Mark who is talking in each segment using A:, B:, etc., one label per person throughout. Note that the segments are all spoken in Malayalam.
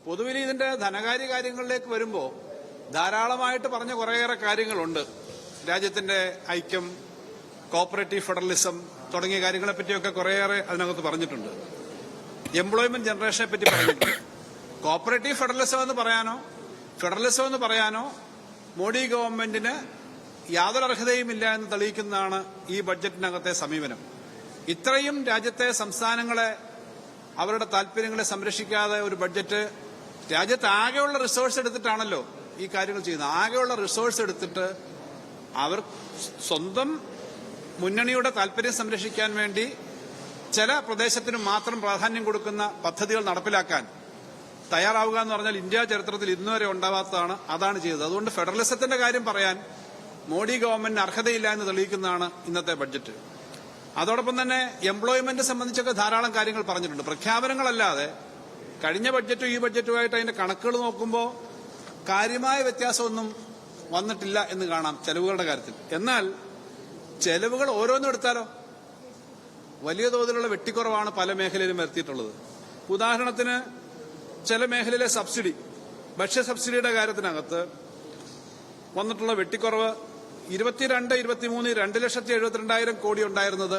A: പൊതുവിൽ ഇതിന്റെ ധനകാര്യ കാര്യങ്ങളിലേക്ക് വരുമ്പോൾ ധാരാളമായിട്ട് പറഞ്ഞ കുറേയേറെ കാര്യങ്ങളുണ്ട്. രാജ്യത്തിന്റെ ഐക്യം, കോപ്പറേറ്റീവ് ഫെഡറലിസം തുടങ്ങിയ കാര്യങ്ങളെ പറ്റിയൊക്കെ കുറേയേറെ അതിനകത്ത് പറഞ്ഞിട്ടുണ്ട്. എംപ്ലോയ്മെന്റ് ജനറേഷനെ പറ്റി പറഞ്ഞിട്ടുണ്ട്. കോപ്പറേറ്റീവ് ഫെഡറലിസം എന്ന് പറയാനോ ഫെഡറലിസം എന്ന് പറയാനോ മോഡി ഗവൺമെന്റിന് യാതൊരു അർഹതയുമില്ല എന്ന് തെളിയിക്കുന്നതാണ് ഈ ബഡ്ജറ്റിനകത്തെ സമീപനം. ഇത്രയും രാജ്യത്തെ സംസ്ഥാനങ്ങളെ അവരുടെ താൽപര്യങ്ങളെ സംരക്ഷിക്കാതെ ഒരു ബഡ്ജറ്റ് രാജ്യത്ത് ആകെയുള്ള റിസോഴ്സ് എടുത്തിട്ടാണല്ലോ ഈ കാര്യങ്ങൾ ചെയ്യുന്നത്. ആകെയുള്ള റിസോഴ്സ് എടുത്തിട്ട് അവർ സ്വന്തം മുന്നണിയുടെ താൽപര്യം സംരക്ഷിക്കാൻ വേണ്ടി ചില പ്രദേശത്തിന് മാത്രം പ്രാധാന്യം കൊടുക്കുന്ന പദ്ധതികൾ നടപ്പിലാക്കാൻ തയ്യാറാവുക എന്ന് പറഞ്ഞാൽ ഇന്ത്യ ചരിത്രത്തിൽ ഇന്നുവരെ ഉണ്ടാവാത്തതാണ്. അതാണ് ചെയ്തത്. അതുകൊണ്ട് ഫെഡറലിസത്തിന്റെ കാര്യം പറയാൻ മോഡി ഗവൺമെന്റിന് അർഹതയില്ല എന്ന് തെളിയിക്കുന്നതാണ് ഇന്നത്തെ ബഡ്ജറ്റ്. അതോടൊപ്പം തന്നെ എംപ്ലോയ്മെന്റ് സംബന്ധിച്ചൊക്കെ ധാരാളം കാര്യങ്ങൾ പറഞ്ഞിട്ടുണ്ട്. പ്രഖ്യാപനങ്ങളല്ലാതെ കഴിഞ്ഞ ബഡ്ജറ്റും ഈ ബഡ്ജറ്റുമായിട്ട് അതിന്റെ കണക്കുകൾ നോക്കുമ്പോൾ കാര്യമായ വ്യത്യാസമൊന്നും വന്നിട്ടില്ല എന്ന് കാണാം ചെലവുകളുടെ കാര്യത്തിൽ. എന്നാൽ ചെലവുകൾ ഓരോന്നും എടുത്താലോ വലിയ തോതിലുള്ള വെട്ടിക്കുറവാണ് പല മേഖലയിലും വരുത്തിയിട്ടുള്ളത്. ഉദാഹരണത്തിന് ചില മേഖലയിലെ സബ്സിഡി, ഭക്ഷ്യ സബ്സിഡിയുടെ കാര്യത്തിനകത്ത് വന്നിട്ടുള്ള വെട്ടിക്കുറവ് 22-23 2,72,000 കോടി ഉണ്ടായിരുന്നത്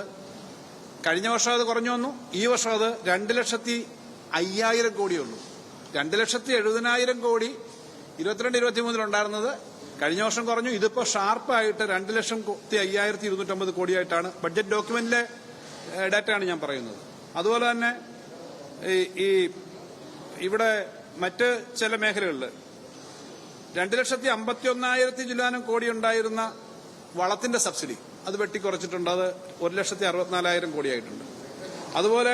A: കഴിഞ്ഞ വർഷം അത് കുറഞ്ഞു വന്നു. ഈ വർഷം അത് 2,05,000 കോടിയുള്ളൂ. 2,70,000 കോടി 22-23 ഉണ്ടായിരുന്നത് കഴിഞ്ഞ വർഷം കുറഞ്ഞു. ഇതിപ്പോ ഷാർപ്പായിട്ട് 2,05,250 കോടിയായിട്ടാണ് ബഡ്ജറ്റ് ഡോക്യുമെന്റിലെ ഡാറ്റയാണ് ഞാൻ പറയുന്നത്. അതുപോലെ തന്നെ ഈ ഇവിടെ മറ്റ് ചില മേഖലകളിൽ 2,51,000 ചില്ലാനം കോടി ഉണ്ടായിരുന്ന വളത്തിന്റെ സബ്സിഡി അത് വെട്ടിക്കുറച്ചിട്ടുണ്ട്. അത് 1,64,000 കോടിയായിട്ടുണ്ട്. അതുപോലെ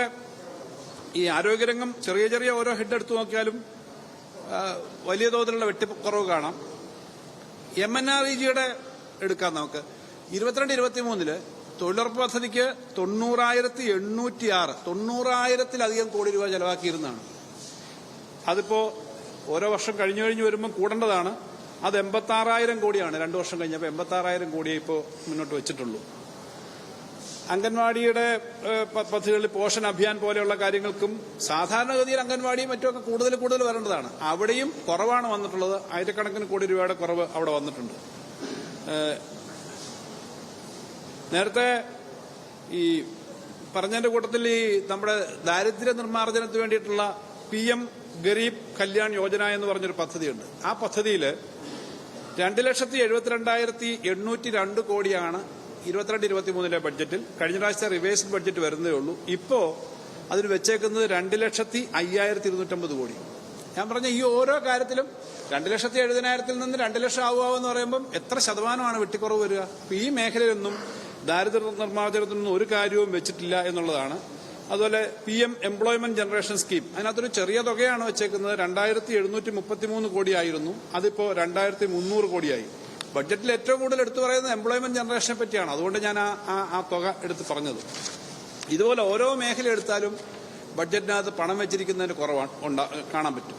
A: ഈ ആരോഗ്യരംഗം ചെറിയ ചെറിയ ഓരോ ഹെഡ് എടുത്തു നോക്കിയാലും വലിയ തോതിലുള്ള വെട്ടിക്കുറവ് കാണാം. MNREGയുടെ എടുക്കാം നമുക്ക്. 22-23 തൊഴിലുറപ്പ് പദ്ധതിക്ക് 90,806 90,000-ലധികം കോടി രൂപ ചെലവാക്കിയിരുന്നതാണ്. അതിപ്പോ ഓരോ വർഷം കഴിഞ്ഞു വരുമ്പോൾ കൂടേണ്ടതാണ്. അത് 86,000 കോടിയാണ് 2 വർഷം കഴിഞ്ഞപ്പോൾ 86,000 കോടിയെ ഇപ്പോൾ മുന്നോട്ട് വെച്ചിട്ടുള്ളൂ. അംഗൻവാടിയുടെ പദ്ധതികളിൽ പോഷൻ അഭിയാൻ പോലെയുള്ള കാര്യങ്ങൾക്കും സാധാരണഗതിയിൽ അംഗൻവാടിയും മറ്റുമൊക്കെ കൂടുതൽ വരേണ്ടതാണ്. അവിടെയും കുറവാണ് വന്നിട്ടുള്ളത്. ആയിരക്കണക്കിന് കോടി രൂപയുടെ കുറവ് അവിടെ വന്നിട്ടുണ്ട്. നേരത്തെ ഈ പറഞ്ഞതിന്റെ കൂട്ടത്തിൽ ഈ നമ്മുടെ ദാരിദ്ര്യ നിർമ്മാർജ്ജനത്തിന് വേണ്ടിയിട്ടുള്ള PM ഗരീബ് കല്യാൺ യോജന എന്ന് പറഞ്ഞൊരു പദ്ധതിയുണ്ട്. ആ പദ്ധതിയിൽ 2,72,802 കോടിയാണ് 22-23 ബഡ്ജറ്റിൽ. കഴിഞ്ഞ പ്രാവശ്യത്തെ റിവൈസ്ഡ് ബഡ്ജറ്റ് വരുന്നതേ ഉള്ളൂ. ഇപ്പോ അതിന് വെച്ചേക്കുന്നത് 2,05,250 കോടി. ഞാൻ പറഞ്ഞ ഈ ഓരോ കാര്യത്തിലും 2,70,000 നിന്ന് 2 ലക്ഷം ആവുമെന്ന് പറയുമ്പോൾ എത്ര ശതമാനമാണ് വെട്ടിക്കുറവ് വരിക? ഈ മേഖലയിലൊന്നും ദാരിദ്ര്യ നിർമ്മാർജ്ജനത്തിനൊന്നും ഒരു കാര്യവും വെച്ചിട്ടില്ല എന്നുള്ളതാണ്. അതുപോലെ PM എംപ്ലോയ്മെന്റ് ജനറേഷൻ സ്കീം അതിനകത്തൊരു ചെറിയ തുകയാണ് വെച്ചേക്കുന്നത്. 2,733 കോടിയായിരുന്നു. അതിപ്പോ 2,300 കോടിയായി. ബഡ്ജറ്റിൽ ഏറ്റവും കൂടുതൽ എടുത്തു പറയുന്നത് എംപ്ലോയ്മെന്റ് ജനറേഷനെ പറ്റിയാണ്. അതുകൊണ്ട് ഞാൻ ആ തുക എടുത്ത് പറഞ്ഞത്. ഇതുപോലെ ഓരോ മേഖല എടുത്താലും ബഡ്ജറ്റിനകത്ത് പണം വെച്ചിരിക്കുന്നതിന് കുറവാണ് കാണാൻ പറ്റും.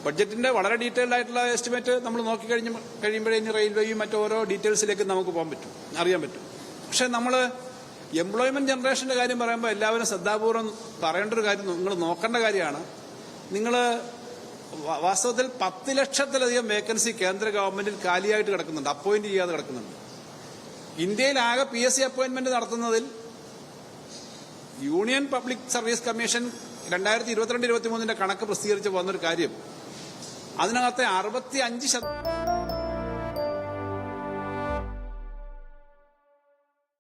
A: ബഡ്ജറ്റിന്റെ വളരെ ഡീറ്റെയിൽഡ് ആയിട്ടുള്ള എസ്റ്റിമേറ്റ് നമ്മൾ കഴിയുമ്പോഴേ ഇനി റെയിൽവേയും മറ്റോരോ ഡീറ്റെയിൽസിലേക്ക് നമുക്ക് പോകാൻ പറ്റും, അറിയാൻ പറ്റും. പക്ഷെ നമ്മൾ എംപ്ലോയ്മെന്റ് ജനറേഷന്റെ കാര്യം പറയുമ്പോൾ എല്ലാവരും ശ്രദ്ധാപൂർവ്വം പറയേണ്ട ഒരു കാര്യം നിങ്ങൾ നോക്കേണ്ട കാര്യമാണ്. നിങ്ങൾ വാസ്തവത്തിൽ 10 ലക്ഷത്തിലധികം വേക്കൻസി കേന്ദ്ര ഗവൺമെന്റിൽ കാലിയായിട്ട് കിടക്കുന്നുണ്ട്, അപ്പോയിന്റ് ചെയ്യാതെ കിടക്കുന്നുണ്ട്. ഇന്ത്യയിൽ ആകെ PSC അപ്പോയിന്റ്മെന്റ് നടത്തുന്നതിൽ യൂണിയൻ പബ്ലിക് സർവീസ് കമ്മീഷൻ 2022-23 കണക്ക് പ്രസിദ്ധീകരിച്ച് പോകുന്നൊരു കാര്യം അതിനകത്തെ 65%